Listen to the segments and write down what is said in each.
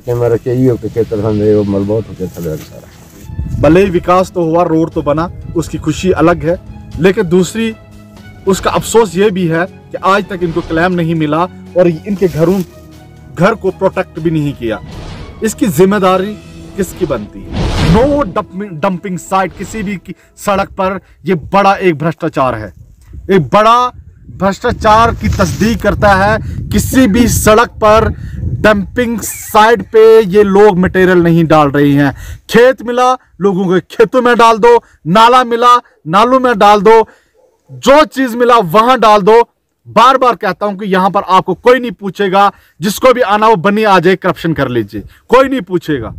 मेरा चाहिए कि खेतर समझे मल बहुत होते थे सारा। भले ही विकास तो हुआ, रोड तो बना, उसकी खुशी अलग है, लेकिन दूसरी उसका अफसोस ये भी है कि आज तक इनको क्लेम नहीं मिला और इनके घर को प्रोटेक्ट भी नहीं किया। इसकी जिम्मेदारी किसकी बनती है? नो डंपिंग साइट किसी भी सड़क पर, ये बड़ा एक भ्रष्टाचार है, एक बड़ा भ्रष्टाचार की तस्दीक करता है। किसी भी सड़क पर डंपिंग साइट पे ये लोग मटेरियल नहीं डाल रही हैं। खेत मिला, लोगों के खेतों में डाल दो, नाला मिला, नालों में डाल दो, जो चीज मिला वहां डाल दो। बार बार कहता हूं कि यहां पर आपको कोई नहीं पूछेगा, जिसको भी आना वो बनी आ जाए, करप्शन कर लीजिए, कोई नहीं पूछेगा।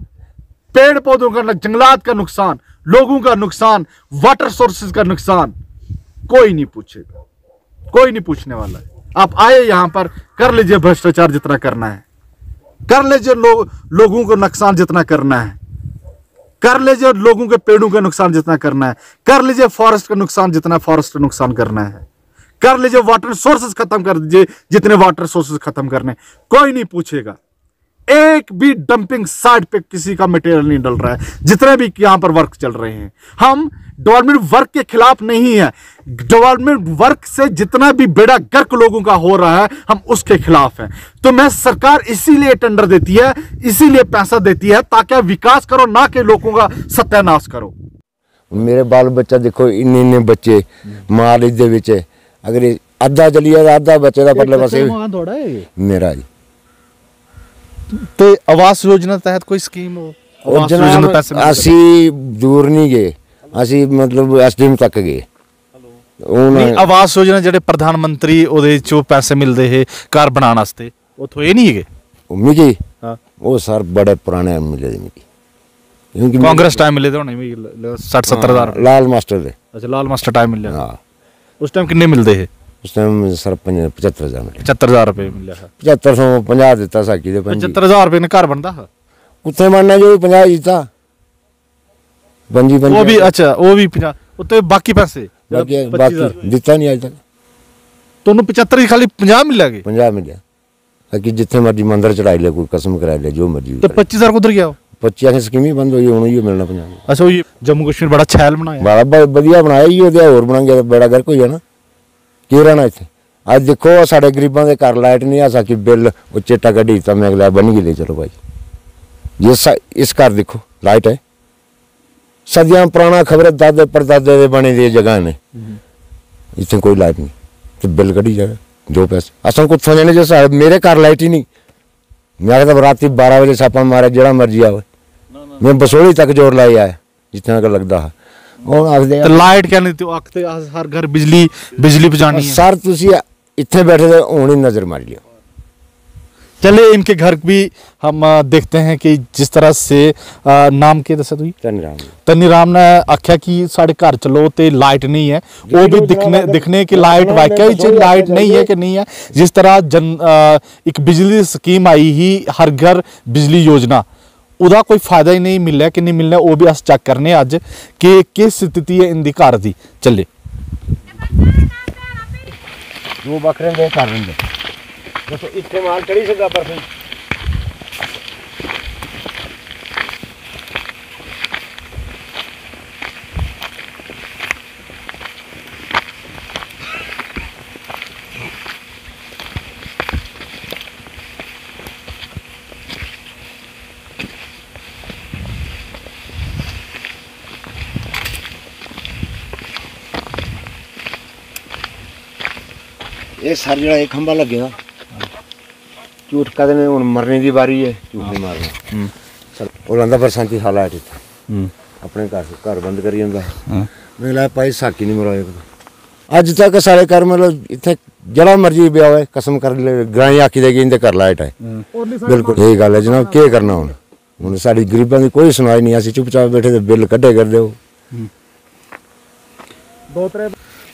पेड़ पौधों का, जंगलात का नुकसान, लोगों का नुकसान, वाटर सोर्सेज का नुकसान, कोई नहीं पूछेगा, कोई नहीं पूछने वाला है। आप आए यहां पर, कर लीजिए भ्रष्टाचार जितना करना है, कर लीजिए लोगों को नुकसान जितना करना है, कर लीजिए लोगों के पेड़ों का नुकसान जितना करना है, कर लीजिए फॉरेस्ट का नुकसान जितना फॉरेस्ट का नुकसान करना है, कर लीजिए वाटर सोर्सेज खत्म कर दीजिए जितने वाटर सोर्सेज खत्म करने, कोई नहीं पूछेगा। एक भी डंपिंग साइट पे किसी का मटेरियल नहीं डल रहा है, जितने भी यहां पर वर्क चल रहे हैं। हम डेवलपमेंट वर्क के खिलाफ नहीं है, डेवलपमेंट वर्क से जितना भी बेड़ा गर्क लोगों का हो रहा है हम उसके खिलाफ हैं। तो मैं सरकार इसीलिए टेंडर देती है, इसीलिए पैसा देती है ताकि आप विकास करो, ना कि लोगों का सत्यानाश करो। मेरे बाल बच्चा देखो, इन्ने बच्चे माल दे विच, अगर आधा चलिए आधा बच्चे का परले पासे मेरा जी। तो आवास योजना तहत कोई स्कीम हो? असी दूर नहीं गए, असी मतलब एसडीएम तक गए। आवास योजना जेडे प्रधानमंत्री ओदे चो पैसे मिलते हैं घर बनाने वास्ते, वो तो ये नहीं है मिगी? हाँ। वो सर बड़े पुराने मिले थे मिगी, क्योंकि कांग्रेस टाइम मिले थे होने 60-70 हज़ार। लाल मास्टर दे। अच्छा, लाल मास्टर टाइम मिले। हाँ। उस टाइम कितने मिलते हैं? उस टाइम सर 75,000 मिले। 75,000 रुपये मिले। 7550 दिता साकी दे। 75,000 रुपये ने घर बनता है? कुत्ते बनना जो 50 जीता बंजी वो भी। अच्छा, वो भी 50, तो बाकी पैसे बाकी दिता नहीं आज तक। तो 75 ही खाली 50 मिल गए? 50 मिले, ताकि जितने मर्जी मंदिर चढ़ाई ले, कोई कसम करा ले, जो मर्जी। तो 25,000 उधर गया? 25 स्कीम ही बंद हुई, हूँ मिलना 50। अच्छा, ये जम्मू कश्मीर बड़ा छैल बनाया, बड़ा वधिया बनाया ही, और बनाएंगे बेड़ा गर्क हो जाना। की रहना इतने? आज देखो साढ़े गरीबों के घर लाइट नहीं आ सकी, बिल वो चिट्टा कढ़ी तो मैं अगला बन गई ले चलो भाई। ये इस घर देखो लाइट है, सदियां पुराना खबर दादे परदादे दे बने दी जगह ने, इतने कोई लाइट नहीं, तो बिल कढ़ी जाए जो पैसे असल को जाने जैसा। मेरे घर लाइट ही नहीं, मैं तो रात 12 बजे छापा मारे, जरा मर्जी आवे, मैं बसोली तक जोर लाई आया जितना का लगता है। तो लाइट क्या नहीं, तो हर घर बिजली पहुंचानी है। सर तुसी इतने बैठे थे, हुण ही नजर मार लियो। चलिए इनके घर भी हम देखते हैं कि जिस तरह से नाम के दसा तुई तनी राम ने आख्या कि साढ़े घर चलो तो लाइट नहीं है, वो भी दिखने की लाइट वाकई लाइट नहीं है कि नहीं है। जिस तरह एक बिजली स्कीम आई ही हर घर बिजली योजना, उदा कोई फायदा ही नहीं मिल रहा कि नहीं मिल रहा, वो भी अस चेक करने अज कि किस स्थिति है इनकी घर की। चले दो बकरे दे कर रहे देखो, इतने माल चढ़ी सका पर ये सर जरा एक खंबा लगे ना, झूठ कहते हैं हूँ मरने की बारी है, झूठ नहीं मारना। सर वो लाता बरसाती हाल है अपने घर बंद करी जाता। मैं लाया भाई साकी नहीं मराए अज तक सारे घर, मतलब इतने जरा मर्जी ब्याह है कसम कर ले ग्रां आखी देगी इनके घर लाइट है। बिल्कुल यही गल है जनाब, क्या करना हूँ साड़ी गरीबों की कोई सुनवाई नहीं, असं चुपचाप बैठे थे बिल कटे कर दो।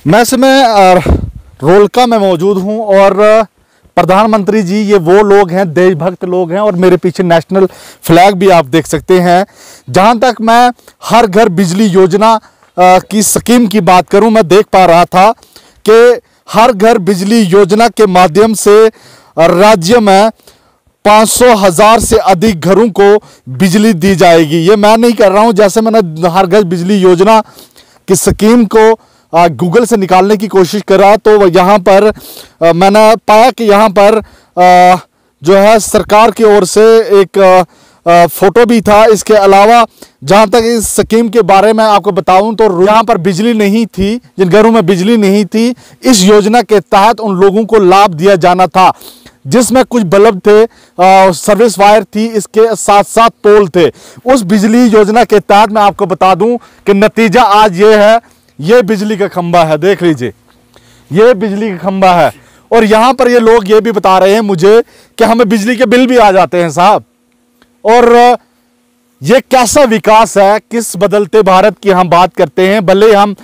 मैं समय रोलका में मौजूद हूं और प्रधानमंत्री जी ये वो लोग हैं, देशभक्त लोग हैं, और मेरे पीछे नेशनल फ्लैग भी आप देख सकते हैं। जहां तक मैं हर घर बिजली योजना की स्कीम की बात करूं, मैं देख पा रहा था कि हर घर बिजली योजना के माध्यम से राज्य में 500,000 से अधिक घरों को बिजली दी जाएगी। ये मैं नहीं कर रहा हूं, जैसे मैंने हर घर बिजली योजना की स्कीम को गूगल से निकालने की कोशिश करा तो यहाँ पर मैंने पाया कि यहाँ पर जो है सरकार की ओर से एक फोटो भी था। इसके अलावा जहाँ तक इस स्कीम के बारे में आपको बताऊं तो यहाँ पर बिजली नहीं थी, जिन घरों में बिजली नहीं थी, इस योजना के तहत उन लोगों को लाभ दिया जाना था, जिसमें कुछ बल्ब थे, सर्विस वायर थी, इसके साथ साथ पोल थे। उस बिजली योजना के तहत मैं आपको बता दूं कि नतीजा आज ये है, ये बिजली का खंबा है, देख लीजिए, ये बिजली का खंबा है। और यहाँ पर ये लोग ये भी बता रहे हैं मुझे कि हमें बिजली के बिल भी आ जाते हैं साहब। और ये कैसा विकास है, किस बदलते भारत की हम बात करते हैं। भले हम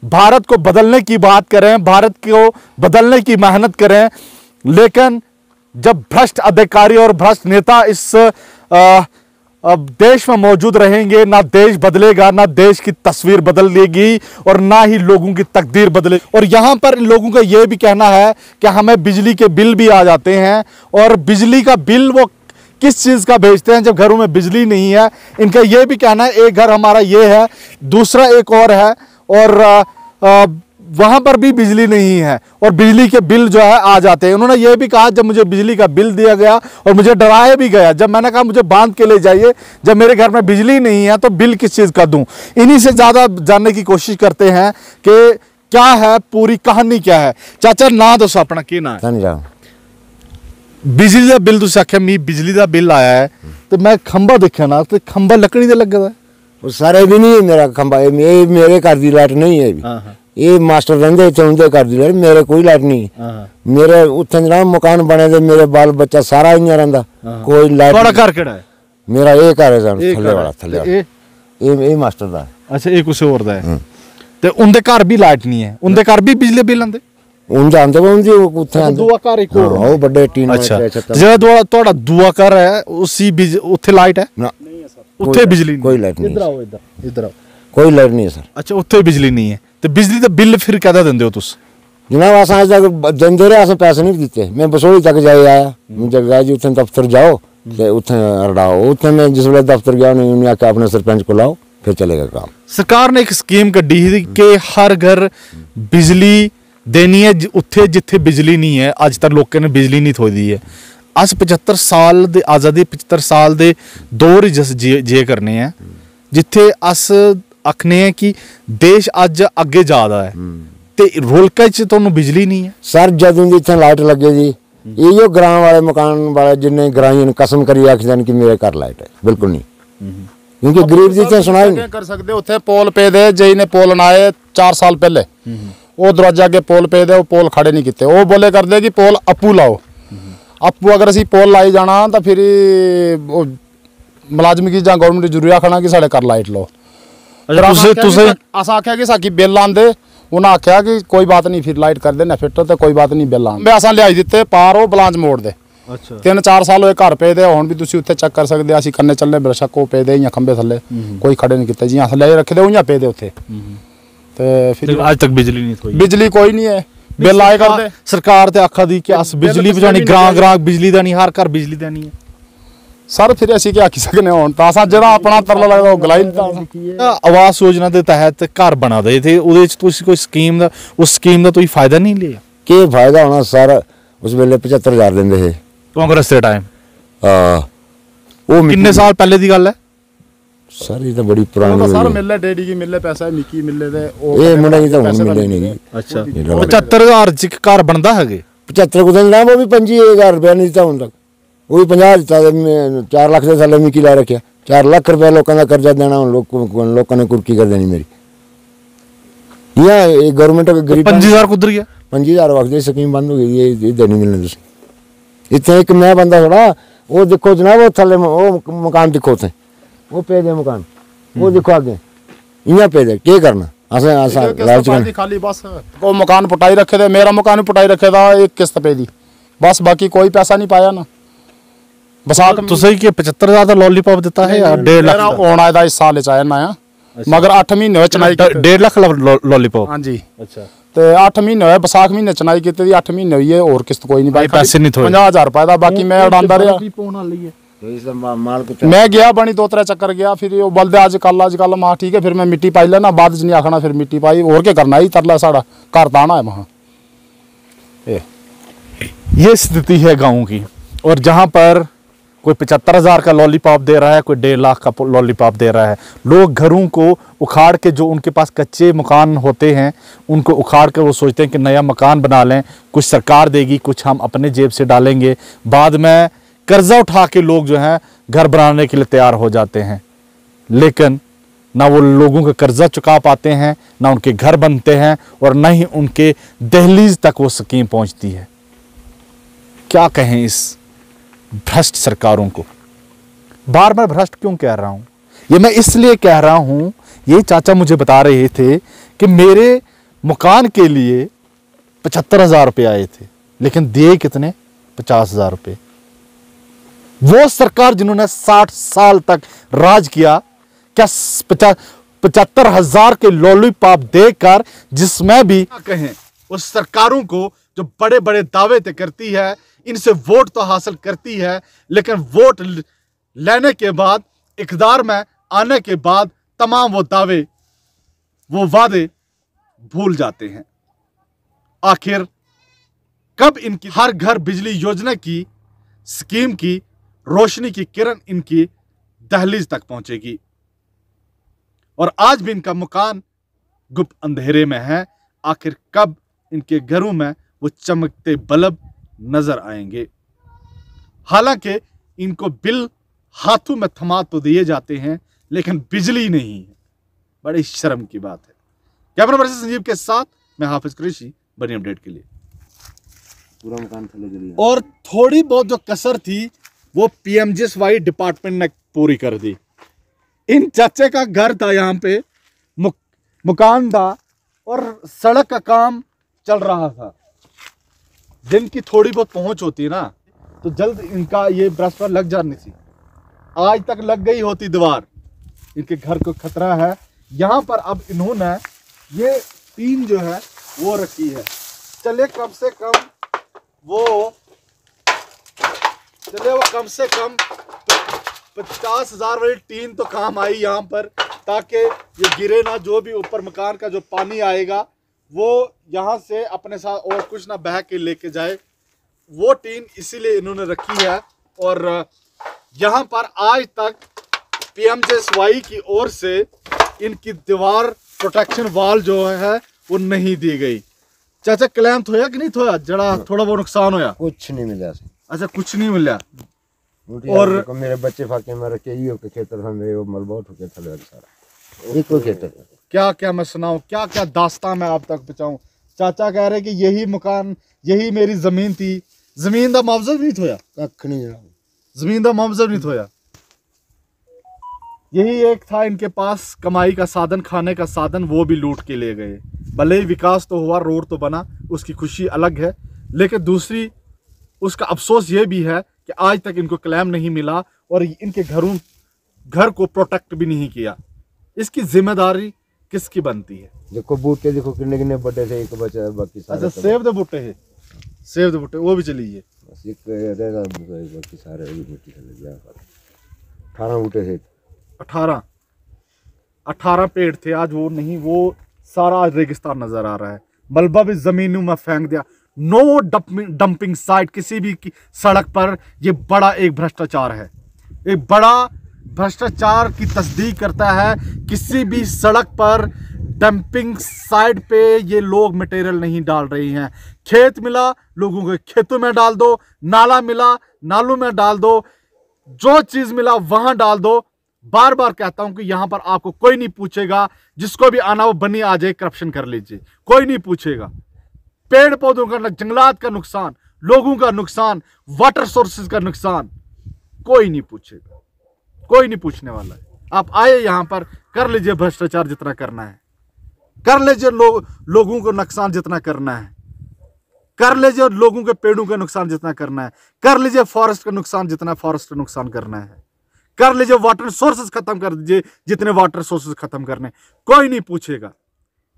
भारत को बदलने की बात करें, भारत को बदलने की मेहनत करें, लेकिन जब भ्रष्ट अधिकारी और भ्रष्ट नेता इस देश में मौजूद रहेंगे, ना देश बदलेगा, ना देश की तस्वीर बदलेगी और ना ही लोगों की तकदीर बदलेगी। और यहाँ पर लोगों का ये भी कहना है कि हमें बिजली के बिल भी आ जाते हैं, और बिजली का बिल वो किस चीज़ का भेजते हैं जब घरों में बिजली नहीं है। इनका ये भी कहना है, एक घर हमारा ये है, दूसरा एक और है, और वहाँ पर भी बिजली नहीं है और बिजली के बिल जो है आ जाते हैं। उन्होंने ये भी कहा, जब मुझे बिजली का बिल दिया गया और मुझे डराया भी गया, जब मैंने कहा मुझे बांध के ले जाइए, जब मेरे घर में बिजली नहीं है तो बिल किस चीज़ का दूं। इन्हीं से ज़्यादा जानने की कोशिश करते हैं कि क्या है, पूरी कहानी क्या है। चाचा ना दसो अपना की ना है? बिजली का बिल तुम आख्या मी बिजली का बिल आया है, तो मैं खंबा देखा ना, तो खंबा लकड़ी का लगे दा वो सारे भी नहीं है मेरा खंबा, ये मेरे घर की लाइट नहीं है। ये मास्टर रहिंदे इत्थे उनके घर दी लाइट, मेरे कोई लाइट नहीं। मेरे उत्थे जनाब मकान बने दे, मेरे बाल बच्चा सारा इयां रहिंदा, कोई लाइट। ਤੁਹਾਡਾ ਘਰ ਕਿਹੜਾ ਹੈ? मेरा ये घर है थल्ले वाला, थल्ले वाला ये मास्टर दा। अच्छा, एक उसे और दा है ते उनके घर भी लाइट नहीं है, उनके घर भी बिजली बिल आंदे? उन जानते वो उनदी उत्थे आंदे दुआ घर एक और वो बड़े टीन। अच्छा, ਜਿਹੜਾ ਤੁਹਾਡਾ ਦੁਆ ਘਰ ਹੈ ਉसी ਉੱਥੇ ਲਾਈਟ ਹੈ? नहीं है सर, ਉੱਥੇ ਬਿਜਲੀ ਨਹੀਂ? कोई लाइट नहीं। ਇੱਧਰ ਆਓ, ਇੱਧਰ ਆਓ। कोई लाइट नहीं है सर। अच्छा, ਉੱਥੇ ਬਿਜਲੀ नहीं है ਤੇ ਬਿਜਲੀ ਦਾ ਬਿੱਲ ਫਿਰ ਕਿਹਦਾ ਦਿੰਦੇ ਹੋ ਤੁਸੀਂ? जनाब अस अज तक देंदे रहे, असें पैसे नहीं दिते। मैं बसोली तक जाए आया, जब गया जी उत्थे दफ्तर जाओ ते उत्थे रड़ाओ। उत्थे मैं जिस वेले दफ्तर गया उन्हें आख्या अपने सरपंच को लाओ, फिर चलेगा काम। सरकार ने एक स्कीम कड्डी थी कि हर घर बिजली देनी है, उत्थे जिथे बिजली नहीं है। अज तक लोगों ने बिजली नहीं थोई दी है। अस 75 साल दे आज़ादी 75 साल दे दौर ही जस जे करने हैं, जिथे अस आखने हैं कि देश अज अगे जा रहा है ते रोलका च तुहानू बिजली नहीं है। सर जदों दी इत्थे लाइट लगे जी, इहो ग्रां वाले मकान वाले जिन्ने ग्राईं ने कसम करी आखदे कि मेरे घर लाइट है, बिल्कुल नहीं। क्योंकि गरीब दी इत्थे सुनाई नहीं कर सकते। उत्थे पोल पे दे जई ने पोल बनाए 4 साल पहले, वो दरवाजा अगे पोल पे दे, वो पोल खड़े नहीं किते। वो बोले कर दे कि पोल अपू लाओ, अपू अगर असी पोल लाई जाना तो फिर मुलाजम की जां गवर्नमेंट जरूरी आखना कि साढ़े घर लाइट लो। अस आख्या कि साकी बिल आंदे, उन्हें आख्या कि कोई बात नहीं, फिर लाइट कर देना फिट, तो कोई बात नहीं बिल आंदे। असां लियाई दिते पार वो बलांच मोड़ दे। अच्छा, 3-4 साल होए घर पे दे, हुण भी तुसीं उत्थे चेक कर सकदे। असीं कन्ने चलने बेशक वो पे दे इयां खंबे थल्ले, कोई खड़े नहीं किते, जियां थल्ले रखे दे उयां पे दे उत्थे। ते फिर आज तक बिजली नहीं थोई, बिजली कोई नहीं है, बिल आए कर दे। सरकार ते आखा दी कि अस बिजली पहुंचानी, ग्रां बिजली देनी, हर घर बिजली देनी है। सर फिर असीं क्या आखी सकने हुण, तां असां जेह्ड़ा अपना तरला लगदा ओह गलाई दित्ता। आवास योजना के तहत घर बना दे थे, ਉਹਦੇ ਚ ਤੁਸੀਂ ਕੋਈ ਸਕੀਮ ਦਾ, ਉਸ ਸਕੀਮ ਦਾ ਤੁਸੀਂ फायदा नहीं लिया? के फायदा होना सर? उस वेले 75,000 देंदे हे कांग्रेस के टाइम। वो कितने साल पहले की गल है सर? ये तो बड़ी पुरानी सर मिले डैडी की मिले पैसा, मिकी मिले दे ये मुंडे की तो हुण मिले नहीं। अच्छा, 75,000 च घर बनता है? 75 को देना, वो भी 25,000 रुपया नहीं दिता हुण तक, वो भी 50 दिता। 4 लाख के थल्ले मिकी ला रखिया। 4 लाख रुपया लोगों का कर्जा देना लोगों ने कुर्की कर देनी मेरी। यहाँ गवर्नमेंट गरीब 25,000 कुधर गया? 25,000 वक्त स्कीम बंद हो गई, ये देनी मिलने तुम। इतने एक मैं बंदा थोड़ा, वो देखो जनाब वो थल्ले वो मकान दिखो थे, वो पे दे मकान, वो देखो आगे इयां पे दे, क्या करना असें खाली बस वो मकान पुटाई रखे थे। मेरा मकान पुटाई रखे था एक किस्त पे दी, बस बाकी कोई पैसा नहीं पाया ना। बसा तुसें कि 75,000 ਦਾ लॉलीपॉप ਦਿੱਤਾ ਹੈ ਜਾਂ 1.5 ਲੱਖ ਦਾ? ਆਉਣਾ ਇਹਦਾ ਇਸ ਸਾਲ ਚ ਆਇਆ ਨਾ, ਮਗਰ 8 ਮਹੀਨੇ ਵਿੱਚ ਚਨਾਈ 1.5 ਲੱਖ लॉलीपॉप। ਹਾਂਜੀ। ਅੱਛਾ, ਤੇ 8 ਮਹੀਨੇ ਹੋਏ ਵਿਸਾਖ ਮਹੀਨੇ ਚਨਾਈ ਕੀਤੀ ਦੀ 8 ਮਹੀਨੇ ਹੋਈ ਹੈ ਹੋਰ ਕਿਸ਼ਤ ਕੋਈ ਨਹੀਂ ਬਾਈ ਪੈਸੇ ਨਹੀਂ ਥੋਏ 50000 ਰੁਪਏ ਦਾ ਬਾਕੀ ਮੈਂ ਉਡਾਉਂਦਾ ਰਿਹਾ तो इस माल को मैं गया बनी 2-3 चक्कर गया फिर वो बलदे अजकल मां ठीक है फिर मैं मिट्टी पाई लेना बाद च नहीं आखना फिर मिट्टी पाई और क्या करना ही तरला साड़ा घर ताना है वहाँ ये स्थिति है गाँव की। और जहाँ पर कोई 75,000 का लॉलीपॉप दे रहा है, कोई 1.5 लाख का लॉलीपॉप दे रहा है। लोग घरों को उखाड़ के, जो उनके पास कच्चे मकान होते हैं उनको उखाड़ कर वो सोचते हैं कि नया मकान बना लें, कुछ सरकार देगी, कुछ हम अपने जेब से डालेंगे। बाद में कर्जा उठा के लोग जो हैं घर बनाने के लिए तैयार हो जाते हैं, लेकिन ना वो लोगों का कर्जा चुका पाते हैं, ना उनके घर बनते हैं और ना ही उनके दहलीज तक वो स्कीम पहुंचती है। क्या कहें इस भ्रष्ट सरकारों को। बार बार भ्रष्ट क्यों कह रहा हूं, ये मैं इसलिए कह रहा हूं, ये चाचा मुझे बता रहे थे कि मेरे मकान के लिए 75,000 रुपये आए थे, लेकिन दिए कितने? 50,000 रुपये। वो सरकार जिन्होंने 60 साल तक राज किया, क्या 75,000 के लॉलीपॉप देकर, जिसमें भी कहें उस सरकारों को जो बड़े बड़े दावे तो करती है, इनसे वोट तो हासिल करती है, लेकिन वोट लेने के बाद, इक़्तिदार में आने के बाद तमाम वो दावे, वो वादे भूल जाते हैं। आखिर कब इनकी हर घर बिजली योजना की स्कीम की रोशनी की किरण इनकी दहलीज तक पहुंचेगी? और आज भी इनका मकान गुप्त अंधेरे में है। आखिर कब इनके घरों में वो चमकते बल्ब नजर आएंगे? हालांकि इनको बिल हाथों में थमा तो दिए जाते हैं, लेकिन बिजली नहीं है। बड़ी शर्म की बात है। कैमरा पर्सन संजीव के साथ मैं हाफिज कुरैशी, बनी अपडेट के लिए। पूरा मकान थले जली। और थोड़ी बहुत जो कसर थी वो PMGSY डिपार्टमेंट ने पूरी कर दी। इन चाचे का घर था यहाँ पे, मकान था और सड़क का काम चल रहा था। जिनकी थोड़ी बहुत पहुंच होती है ना, तो जल्द इनका ये ब्रश पर लग जानी थी। आज तक लग गई होती दीवार। इनके घर को खतरा है। यहाँ पर अब इन्होंने ये टीन जो है वो रखी है। चले कम से कम वो 50,000 वाली टीन तो काम आई यहाँ पर, ताकि ये गिरे ना। जो भी ऊपर मकान का जो पानी आएगा वो यहाँ से अपने साथ और कुछ ना बह के लेके जाए। वो टीन इसीलिए इन्होंने रखी है। और यहाँ पर आज तक PMGSY की ओर से इनकी दीवार प्रोटेक्शन वाल जो है वो नहीं दी गई। चाचा क्लेम थोया कि नहीं थोया? जरा थोड़ा बहुत नुकसान होया? कुछ नहीं मिला। अच्छा, कुछ नहीं मिला। और मेरे बच्चे फाके में रखे ही के खेतर था, मेरे वो मलबा उठ के थले सारा एक को खेतर। क्या क्या मैं सुनाऊं, क्या क्या दास्तां मैं आप तक पहुंचाऊं। चाचा कह रहे कि यही मकान, यही मेरी जमीन थी। जमीन का मुआवजा भी नहीं थोया? कख नहीं जनाब, जमीन का मुआवजा भी नहीं थोया। यही एक था इनके पास कमाई का साधन, खाने का साधन, वो भी लूट के ले गए। भले ही विकास तो हुआ, रोड तो बना, उसकी खुशी अलग है, लेकिन दूसरी उसका अफसोस ये भी है कि आज तक इनको क्लेम नहीं मिला और इनके घर को प्रोटेक्ट भी नहीं किया। इसकी जिम्मेदारी किसकी बनती है? देखो बूटे देखो कितने कितने बड़े थे, एक बचा है बाकी सारे। अच्छा, सेब दे बूटे है, सेब दे बूटे वो भी चली है। बस एक रहेगा, बाकी सारे मिट्टी चले गया। 18 बूटे थे। 18 पेड़ थे, आज वो नहीं, वो सारा रेगिस्तान नजर आ रहा है। मलबा भी जमीनों में फेंक दिया। नो डंपिंग साइट किसी भी सड़क पर। ये बड़ा एक भ्रष्टाचार है, एक बड़ा भ्रष्टाचार की तस्दीक करता है। किसी भी सड़क पर डंपिंग साइट पे ये लोग मटेरियल नहीं डाल रही हैं। खेत मिला, लोगों के खेतों में डाल दो। नाला मिला, नालों में डाल दो। जो चीज मिला वहां डाल दो। बार बार कहता हूं कि यहां पर आपको कोई नहीं पूछेगा। जिसको भी आना वो बनी आ जाए, करप्शन कर लीजिए, कोई नहीं पूछेगा। पेड़ पौधों का, जंगलात का नुकसान, लोगों का नुकसान, वाटर सोर्सेज का नुकसान, कोई नहीं पूछेगा, कोई नहीं पूछने वाला है। आप आए यहां पर, कर लीजिए भ्रष्टाचार जितना करना है, कर लीजिए लोगों को नुकसान जितना करना है, कर लीजिए लोगों के पेड़ों का नुकसान जितना करना है, कर लीजिए फॉरेस्ट का नुकसान जितना फॉरेस्ट का नुकसान करना है, कर लीजिए वाटर सोर्सेज खत्म कर दीजिए जितने वाटर सोर्सेज खत्म करने। कोई नहीं पूछेगा।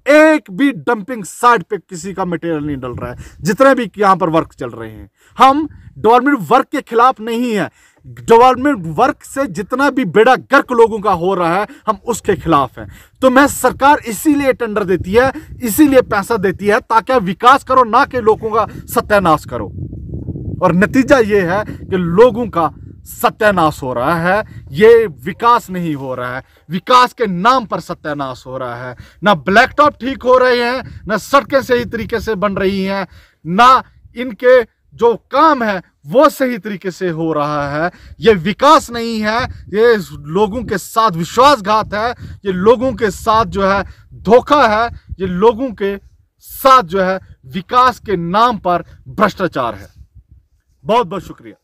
एक भी डंपिंग साइट पे किसी का मटेरियल नहीं डल रहा है, जितने भी यहां पर वर्क चल रहे हैं। हम डेवलपमेंट वर्क के खिलाफ नहीं है, डेवलपमेंट वर्क से जितना भी बेड़ा गर्क लोगों का हो रहा है हम उसके खिलाफ हैं। तो मैं सरकार इसीलिए टेंडर देती है, इसीलिए पैसा देती है ताकि विकास करो, ना कि लोगों का सत्यानाश करो। और नतीजा ये है कि लोगों का सत्यानाश हो रहा है, ये विकास नहीं हो रहा है, विकास के नाम पर सत्यानाश हो रहा है। ना ब्लैक टॉप ठीक हो रहे हैं, ना सड़कें सही तरीके से बन रही हैं, ना इनके जो काम है वो सही तरीके से हो रहा है। ये विकास नहीं है, ये लोगों के साथ विश्वासघात है, ये लोगों के साथ जो है धोखा है, ये लोगों के साथ जो है विकास के नाम पर भ्रष्टाचार है। बहुत बहुत शुक्रिया।